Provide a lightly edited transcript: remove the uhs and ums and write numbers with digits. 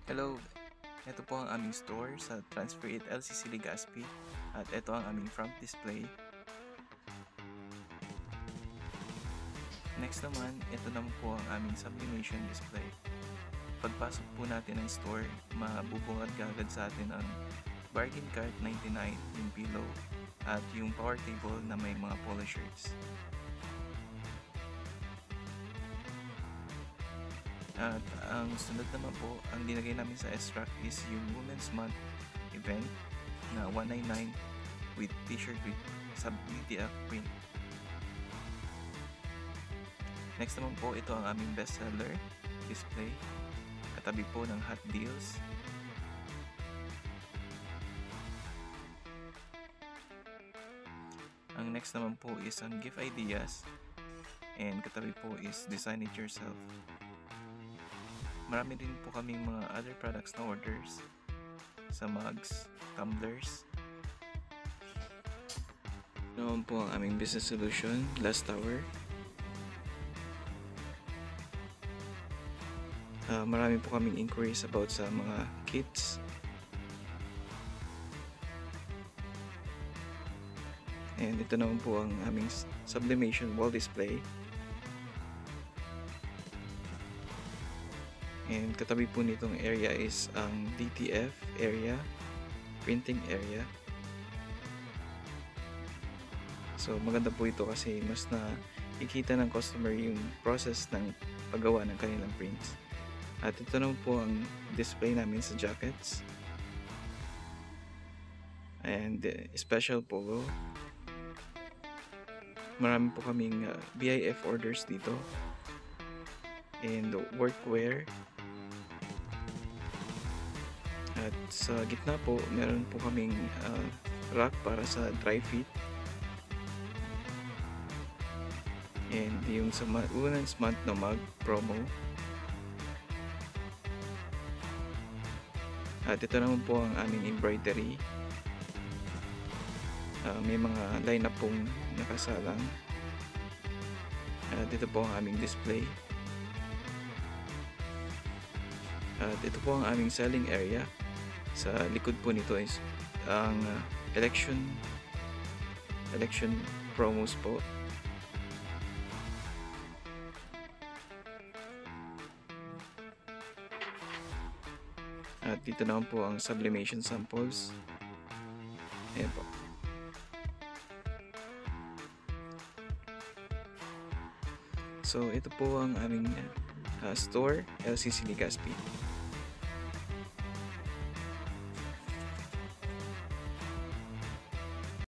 Hello, ito po ang aming store sa Transfer It LCC Legazpi at ito ang aming front display. Next naman, ito naman po ang aming sublimation display. Pagpasok po natin ng store, mabubungad agad sa atin ang bargain cart 99, yung pillow, at yung power table na may mga polo shirts. At ang sunod naman po, ang dinagay namin sa S-Rack is yung Women's Month event na 199 with t-shirt with sub-BTF print. Next naman po, ito ang aming bestseller display, katabi po ng hot deals. Ang next naman po is ang gift ideas, and katabi po is design it yourself. Marami din po kaming mga other products na orders sa mugs, tumblers. Noon po ang aming business solution, Glass Tower. Marami po kaming inquiries about sa mga kits. And ito naman po ang aming sublimation wall display. And katabi po nitong area is ang DTF area, printing area. So maganda po ito kasi mas nakikita ng customer yung process ng paggawa ng kanilang prints. At ito naman po ang display namin sa jackets. And special polo. Marami po kaming BIF orders dito. And workwear. At sa gitna po, meron po kaming rack para sa dry fit. And yung sa Women's Month na mug promo. At ito naman po ang aming embroidery. May mga line-up pong nakasalang. At ito po ang aming display. At ito po ang aming selling area. Sa likod po nito is ang election promos po. At dito naman po ang sublimation samples. Ayan po. So ito po ang aming store, LCC Legazpi.